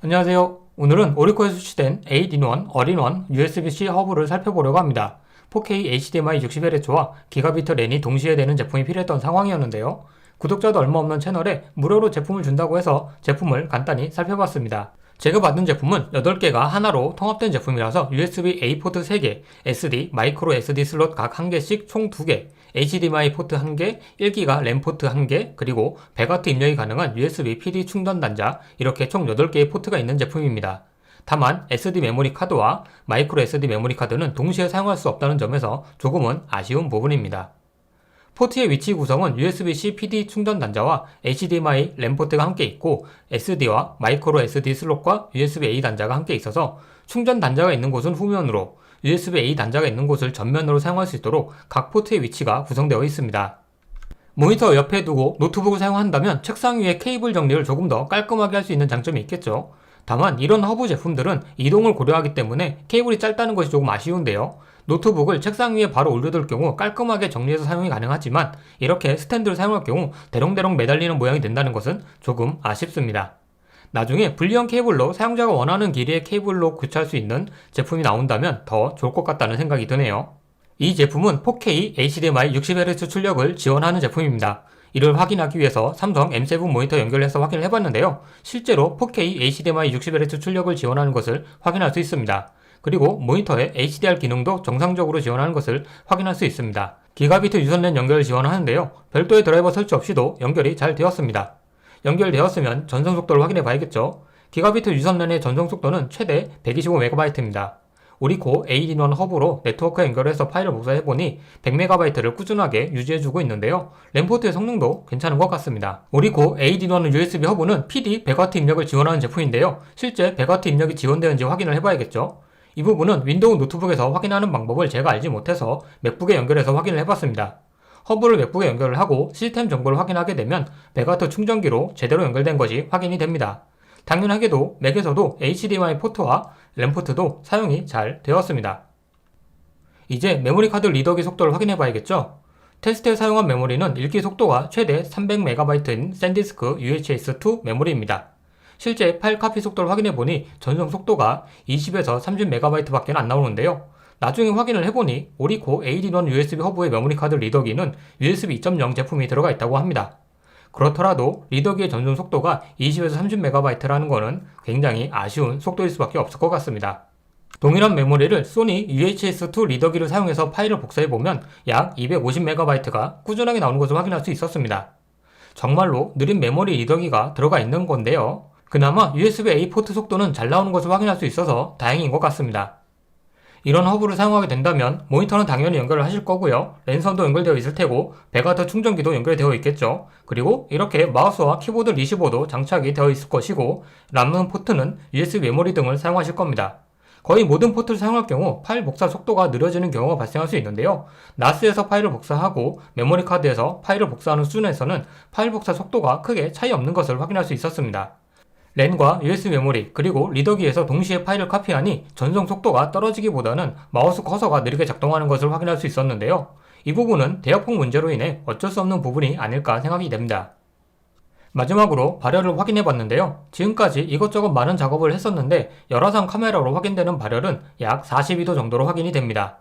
안녕하세요. 오늘은 오리코에 수출된 8-in-1 All-in-One USB-C 허브를 살펴보려고 합니다. 4K HDMI 60Hz와 기가비트 랜이 동시에 되는 제품이 필요했던 상황이었는데요. 구독자도 얼마 없는 채널에 무료로 제품을 준다고 해서 제품을 간단히 살펴봤습니다. 제가 받은 제품은 8개가 하나로 통합된 제품이라서 USB-A 포트 3개, SD, 마이크로 SD 슬롯 각 1개씩 총 2개, HDMI 포트 1개, 1기가 램 포트 1개, 그리고 100W 입력이 가능한 USB PD 충전 단자, 이렇게 총 8개의 포트가 있는 제품입니다. 다만 SD 메모리 카드와 마이크로 SD 메모리 카드는 동시에 사용할 수 없다는 점에서 조금은 아쉬운 부분입니다. 포트의 위치 구성은 USB-C PD 충전 단자와 HDMI 램 포트가 함께 있고 SD와 마이크로 SD 슬롯과 USB-A 단자가 함께 있어서 충전 단자가 있는 곳은 후면으로 USB-A 단자가 있는 곳을 전면으로 사용할 수 있도록 각 포트의 위치가 구성되어 있습니다. 모니터 옆에 두고 노트북을 사용한다면 책상 위에 케이블 정리를 조금 더 깔끔하게 할 수 있는 장점이 있겠죠. 다만 이런 허브 제품들은 이동을 고려하기 때문에 케이블이 짧다는 것이 조금 아쉬운데요. 노트북을 책상 위에 바로 올려둘 경우 깔끔하게 정리해서 사용이 가능하지만 이렇게 스탠드를 사용할 경우 대롱대롱 매달리는 모양이 된다는 것은 조금 아쉽습니다. 나중에 분리형 케이블로 사용자가 원하는 길이의 케이블로 교체할 수 있는 제품이 나온다면 더 좋을 것 같다는 생각이 드네요. 이 제품은 4K HDMI 60Hz 출력을 지원하는 제품입니다. 이를 확인하기 위해서 삼성 M7 모니터 연결해서 확인을 해봤는데요. 실제로 4K HDMI 60Hz 출력을 지원하는 것을 확인할 수 있습니다. 그리고 모니터에 HDR 기능도 정상적으로 지원하는 것을 확인할 수 있습니다. 기가비트 유선랜 연결을 지원하는데요. 별도의 드라이버 설치 없이도 연결이 잘 되었습니다. 연결되었으면 전송 속도를 확인해 봐야겠죠. 기가비트 유선랜의 전송 속도는 최대 125MB입니다. 오리코 8-in-1 허브로 네트워크에 연결해서 파일을 복사해보니 100MB를 꾸준하게 유지해주고 있는데요. 램포트의 성능도 괜찮은 것 같습니다. 오리코 8-in-1 USB 허브는 PD 100W 입력을 지원하는 제품인데요. 실제 100W 입력이 지원되는지 확인을 해봐야겠죠. 이 부분은 윈도우 노트북에서 확인하는 방법을 제가 알지 못해서 맥북에 연결해서 확인을 해봤습니다. 허브를 맥북에 연결을 하고 시스템 정보를 확인하게 되면 100W 충전기로 제대로 연결된 것이 확인이 됩니다. 당연하게도 맥에서도 HDMI 포트와 램 포트도 사용이 잘 되었습니다. 이제 메모리 카드 리더기 속도를 확인해 봐야겠죠? 테스트에 사용한 메모리는 읽기 속도가 최대 300MB인 샌디스크 UHS-2 메모리입니다. 실제 파일 카피 속도를 확인해보니 전송 속도가 20에서 30MB 밖에 안 나오는데요. 나중에 확인을 해보니 오리코 8-in-1 USB 허브의 메모리 카드 리더기는 USB 2.0 제품이 들어가 있다고 합니다. 그렇더라도 리더기의 전송 속도가 20에서 30MB라는 것은 굉장히 아쉬운 속도일 수밖에 없을 것 같습니다. 동일한 메모리를 소니 UHS-2 리더기를 사용해서 파일을 복사해보면 약 250MB가 꾸준하게 나오는 것을 확인할 수 있었습니다. 정말로 느린 메모리 리더기가 들어가 있는 건데요. 그나마 USB-A 포트 속도는 잘 나오는 것을 확인할 수 있어서 다행인 것 같습니다. 이런 허브를 사용하게 된다면 모니터는 당연히 연결을 하실 거고요. 랜선도 연결되어 있을 테고 100W 충전기도 연결되어 있겠죠. 그리고 이렇게 마우스와 키보드 리시버도 장착이 되어 있을 것이고 램 포트는 USB 메모리 등을 사용하실 겁니다. 거의 모든 포트를 사용할 경우 파일 복사 속도가 느려지는 경우가 발생할 수 있는데요. 나스에서 파일을 복사하고 메모리 카드에서 파일을 복사하는 수준에서는 파일 복사 속도가 크게 차이 없는 것을 확인할 수 있었습니다. 랜과 USB 메모리 그리고 리더기에서 동시에 파일을 카피하니 전송 속도가 떨어지기보다는 마우스 커서가 느리게 작동하는 것을 확인할 수 있었는데요. 이 부분은 대역폭 문제로 인해 어쩔 수 없는 부분이 아닐까 생각이 됩니다. 마지막으로 발열을 확인해 봤는데요. 지금까지 이것저것 많은 작업을 했었는데 열화상 카메라로 확인되는 발열은 약 42도 정도로 확인이 됩니다.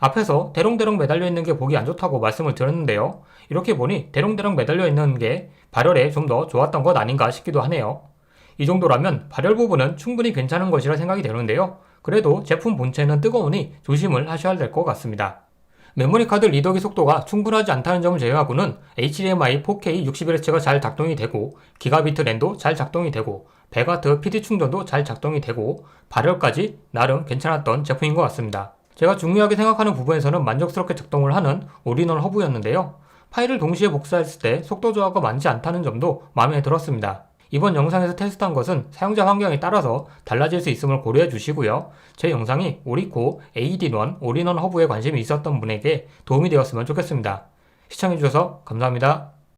앞에서 대롱대롱 매달려 있는 게 보기 안 좋다고 말씀을 드렸는데요. 이렇게 보니 대롱대롱 매달려 있는 게 발열에 좀 더 좋았던 것 아닌가 싶기도 하네요. 이 정도라면 발열 부분은 충분히 괜찮은 것이라 생각이 되는데요. 그래도 제품 본체는 뜨거우니 조심을 하셔야 될 것 같습니다. 메모리 카드 리더기 속도가 충분하지 않다는 점을 제외하고는 HDMI 4K 60Hz가 잘 작동이 되고 기가비트 랜도 잘 작동이 되고 100W PD 충전도 잘 작동이 되고 발열까지 나름 괜찮았던 제품인 것 같습니다. 제가 중요하게 생각하는 부분에서는 만족스럽게 작동을 하는 올인원 허브였는데요. 파일을 동시에 복사했을 때 속도 저하가 많지 않다는 점도 마음에 들었습니다. 이번 영상에서 테스트한 것은 사용자 환경에 따라서 달라질 수 있음을 고려해 주시고요. 제 영상이 오리코 8-in-1 올인원 허브에 관심이 있었던 분에게 도움이 되었으면 좋겠습니다. 시청해주셔서 감사합니다.